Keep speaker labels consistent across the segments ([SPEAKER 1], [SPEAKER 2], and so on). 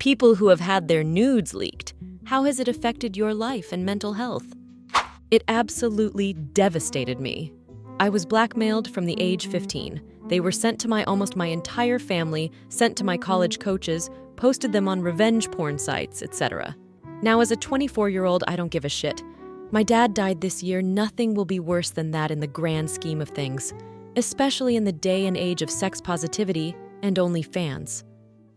[SPEAKER 1] People who have had their nudes leaked. How has it affected your life and mental health? It absolutely devastated me. I was blackmailed from the age 15. They were sent to almost my entire family, sent to my college coaches, posted them on revenge porn sites, etc. Now, as a 24-year-old, I don't give a shit. My dad died this year. Nothing will be worse than that in the grand scheme of things, especially in the day and age of sex positivity and OnlyFans.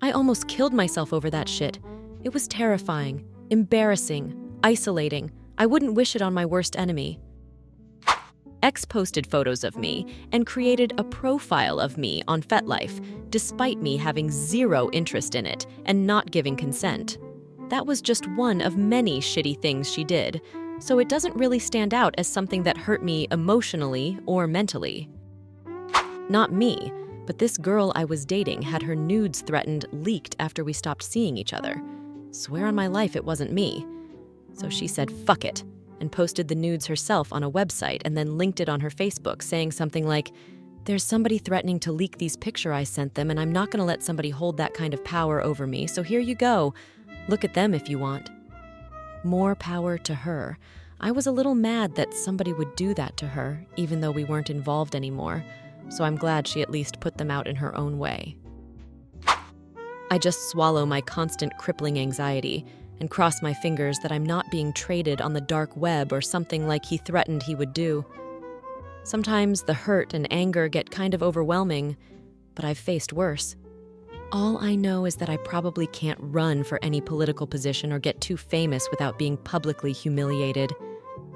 [SPEAKER 1] I almost killed myself over that shit. It was terrifying, embarrassing, isolating. I wouldn't wish it on my worst enemy. X posted photos of me and created a profile of me on FetLife, despite me having zero interest in it and not giving consent. That was just one of many shitty things she did, so it doesn't really stand out as something that hurt me emotionally or mentally. Not me, but this girl I was dating had her nudes threatened leaked after we stopped seeing each other. Swear on my life it wasn't me. So she said, fuck it, and posted the nudes herself on a website and then linked it on her Facebook, saying something like, there's somebody threatening to leak these pictures I sent them, and I'm not gonna let somebody hold that kind of power over me, so here you go. Look at them if you want. More power to her. I was a little mad that somebody would do that to her, even though we weren't involved anymore, so I'm glad she at least put them out in her own way. I just swallow my constant crippling anxiety and cross my fingers that I'm not being traded on the dark web or something like he threatened he would do. Sometimes the hurt and anger get kind of overwhelming, but I've faced worse. All I know is that I probably can't run for any political position or get too famous without being publicly humiliated.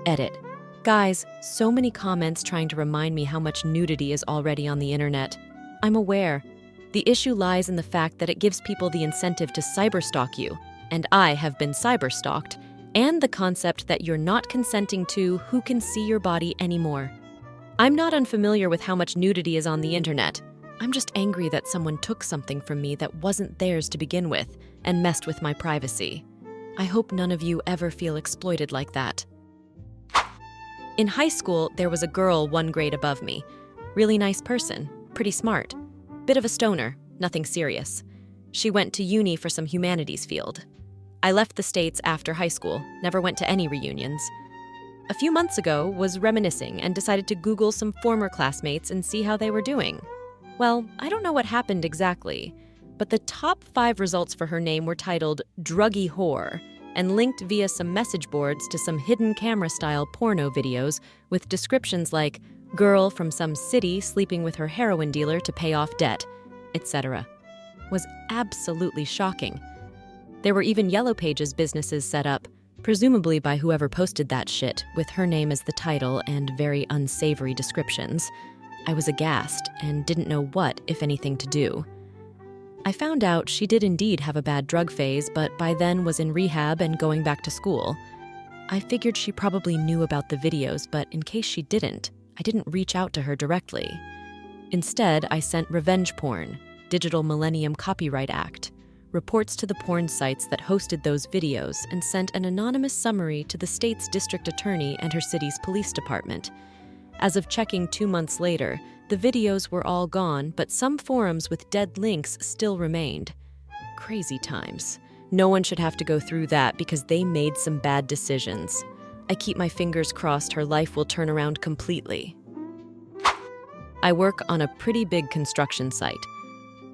[SPEAKER 1] Edit. Guys, so many comments trying to remind me how much nudity is already on the internet. I'm aware. The issue lies in the fact that it gives people the incentive to cyberstalk you, and I have been cyberstalked, and the concept that you're not consenting to who can see your body anymore. I'm not unfamiliar with how much nudity is on the internet. I'm just angry that someone took something from me that wasn't theirs to begin with and messed with my privacy. I hope none of you ever feel exploited like that. In high school, there was a girl 1 grade above me. Really nice person, pretty smart. Bit of a stoner, nothing serious. She went to uni for some humanities field. I left the States after high school, never went to any reunions. A few months ago, was reminiscing and decided to Google some former classmates and see how they were doing. Well, I don't know what happened exactly, but the top 5 results for her name were titled Druggy Whore and linked via some message boards to some hidden camera-style porno videos with descriptions like girl from some city sleeping with her heroin dealer to pay off debt, etc. Was absolutely shocking. There were even Yellow Pages businesses set up, presumably by whoever posted that shit, with her name as the title and very unsavory descriptions. I was aghast and didn't know what, if anything, to do. I found out she did indeed have a bad drug phase, but by then was in rehab and going back to school. I figured she probably knew about the videos, but in case she didn't, I didn't reach out to her directly. Instead, I sent revenge porn, Digital Millennium Copyright Act, reports to the porn sites that hosted those videos, and sent an anonymous summary to the state's district attorney and her city's police department. As of checking 2 months later, the videos were all gone, but some forums with dead links still remained. Crazy times. No one should have to go through that because they made some bad decisions. I keep my fingers crossed her life will turn around completely. I work on a pretty big construction site.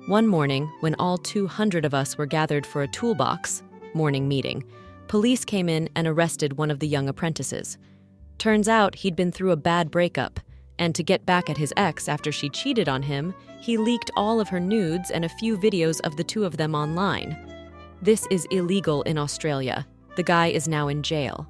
[SPEAKER 1] One morning, when all 200 of us were gathered for a toolbox morning meeting, police came in and arrested one of the young apprentices. Turns out he'd been through a bad breakup, and to get back at his ex after she cheated on him, he leaked all of her nudes and a few videos of the 2 of them online. This is illegal in Australia. The guy is now in jail.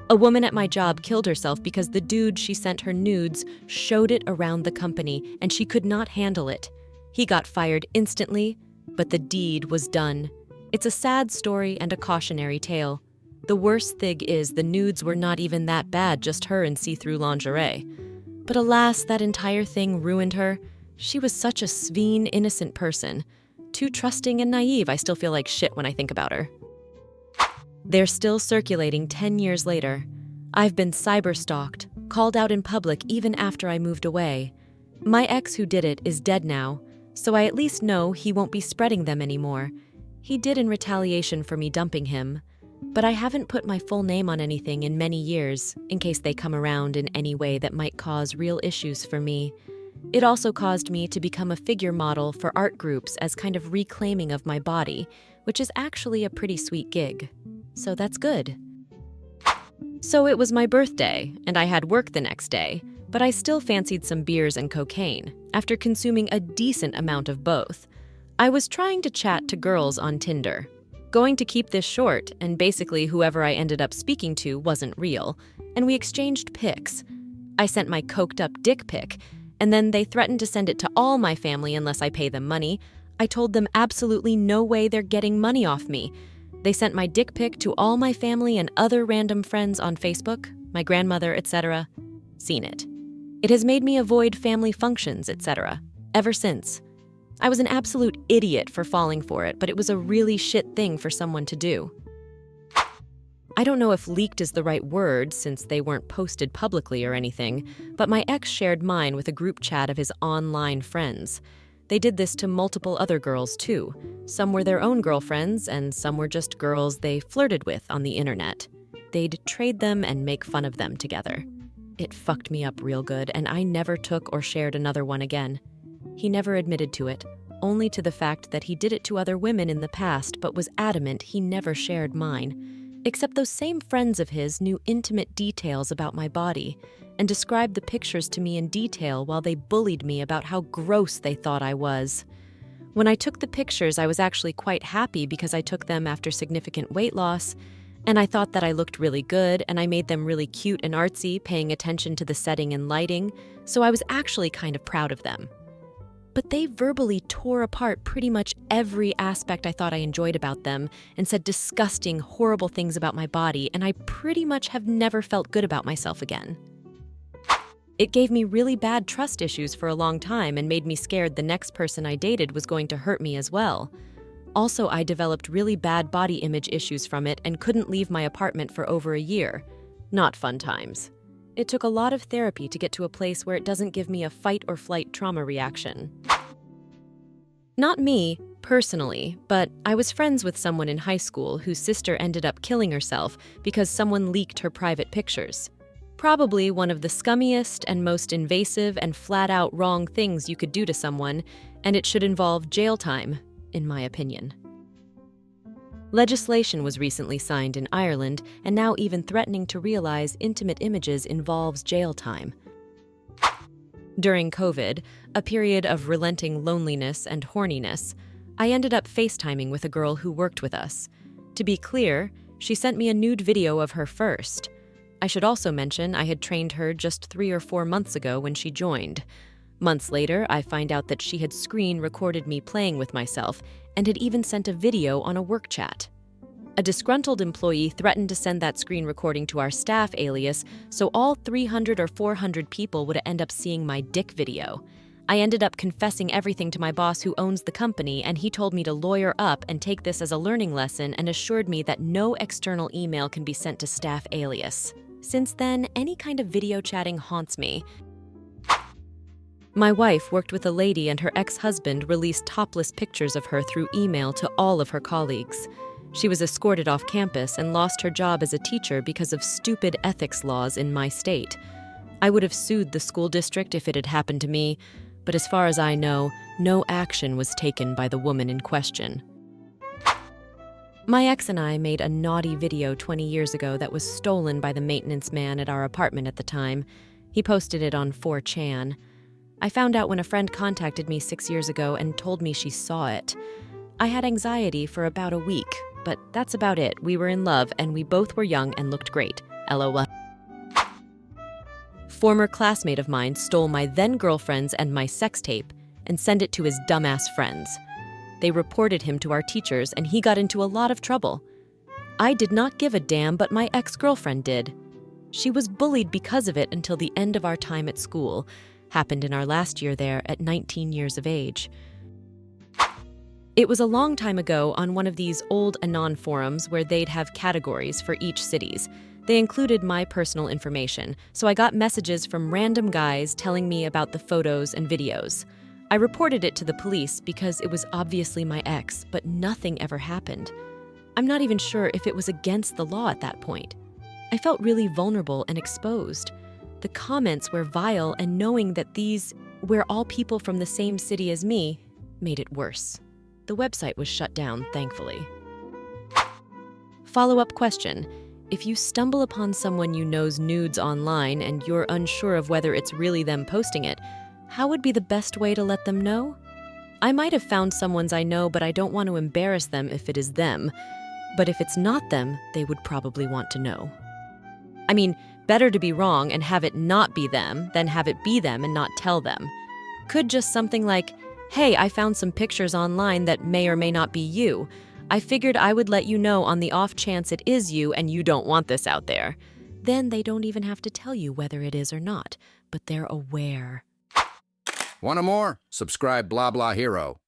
[SPEAKER 1] A woman at my job killed herself because the dude she sent her nudes showed it around the company and she could not handle it. He got fired instantly, but the deed was done. It's a sad story and a cautionary tale. The worst thing is the nudes were not even that bad, just her in see-through lingerie. But alas, that entire thing ruined her. She was such a sveen, innocent person. Too trusting and naive, I still feel like shit when I think about her. They're still circulating 10 years later. I've been cyber-stalked, called out in public even after I moved away. My ex who did it is dead now, so I at least know he won't be spreading them anymore. He did in retaliation for me dumping him, but I haven't put my full name on anything in many years, in case they come around in any way that might cause real issues for me. It also caused me to become a figure model for art groups as kind of reclaiming of my body, which is actually a pretty sweet gig. So that's good. So it was my birthday, and I had work the next day, but I still fancied some beers and cocaine, after consuming a decent amount of both. I was trying to chat to girls on Tinder. Going to keep this short, and basically whoever I ended up speaking to wasn't real, and we exchanged pics. I sent my coked-up dick pic, and then they threatened to send it to all my family unless I pay them money. I told them absolutely no way they're getting money off me. They sent my dick pic to all my family and other random friends on Facebook, my grandmother, etc. Seen it. It has made me avoid family functions, etc. ever since. I was an absolute idiot for falling for it, but it was a really shit thing for someone to do. I don't know if leaked is the right word since they weren't posted publicly or anything, but my ex shared mine with a group chat of his online friends. They did this to multiple other girls too. Some were their own girlfriends and some were just girls they flirted with on the internet. They'd trade them and make fun of them together. It fucked me up real good, and I never took or shared another one again. He never admitted to it, only to the fact that he did it to other women in the past but was adamant he never shared mine. Except those same friends of his knew intimate details about my body and described the pictures to me in detail while they bullied me about how gross they thought I was. When I took the pictures, I was actually quite happy because I took them after significant weight loss, and I thought that I looked really good and I made them really cute and artsy, paying attention to the setting and lighting, so I was actually kind of proud of them. But they verbally tore apart pretty much every aspect I thought I enjoyed about them and said disgusting, horrible things about my body, and I pretty much have never felt good about myself again. It gave me really bad trust issues for a long time and made me scared the next person I dated was going to hurt me as well. Also, I developed really bad body image issues from it and couldn't leave my apartment for over a year. Not fun times. It took a lot of therapy to get to a place where it doesn't give me a fight or flight trauma reaction. Not me, personally, but I was friends with someone in high school whose sister ended up killing herself because someone leaked her private pictures. Probably one of the scummiest and most invasive and flat-out wrong things you could do to someone, and it should involve jail time, in my opinion. Legislation was recently signed in Ireland, and now even threatening to realize intimate images involves jail time. During COVID, a period of relenting loneliness and horniness, I ended up FaceTiming with a girl who worked with us. To be clear, she sent me a nude video of her first. I should also mention I had trained her just 3 or 4 months ago when she joined. Months later, I find out that she had screen recorded me playing with myself and had even sent a video on a work chat. A disgruntled employee threatened to send that screen recording to our staff alias, so all 300 or 400 people would end up seeing my dick video. I ended up confessing everything to my boss who owns the company, and he told me to lawyer up and take this as a learning lesson and assured me that no external email can be sent to staff alias. Since then, any kind of video chatting haunts me. My wife worked with a lady and her ex-husband released topless pictures of her through email to all of her colleagues. She was escorted off campus and lost her job as a teacher because of stupid ethics laws in my state. I would have sued the school district if it had happened to me, but as far as I know, no action was taken by the woman in question. My ex and I made a naughty video 20 years ago that was stolen by the maintenance man at our apartment at the time. He posted it on 4chan. I found out when a friend contacted me 6 years ago and told me she saw it. I had anxiety for about a week, but that's about it. We were in love and we both were young and looked great. LOL. Former classmate of mine stole my then-girlfriend's and my sex tape and sent it to his dumbass friends. They reported him to our teachers and he got into a lot of trouble. I did not give a damn, but my ex-girlfriend did. She was bullied because of it until the end of our time at school. Happened in our last year there at 19 years of age. It was a long time ago on one of these old Anon forums where they'd have categories for each cities. They included my personal information, so I got messages from random guys telling me about the photos and videos. I reported it to the police because it was obviously my ex, but nothing ever happened. I'm not even sure if it was against the law at that point. I felt really vulnerable and exposed. The comments were vile, and knowing that these were all people from the same city as me made it worse. The website was shut down, thankfully. Follow-up question. If you stumble upon someone you know's nudes online and you're unsure of whether it's really them posting it, how would be the best way to let them know? I might have found someone's I know, but I don't want to embarrass them if it is them. But if it's not them, they would probably want to know. I mean, better to be wrong and have it not be them than have it be them and not tell them. Could just something like, "Hey, I found some pictures online that may or may not be you. I figured I would let you know on the off chance it is you and you don't want this out there." Then they don't even have to tell you whether it is or not, but they're aware.
[SPEAKER 2] Want more? Subscribe Blah Blah Hero.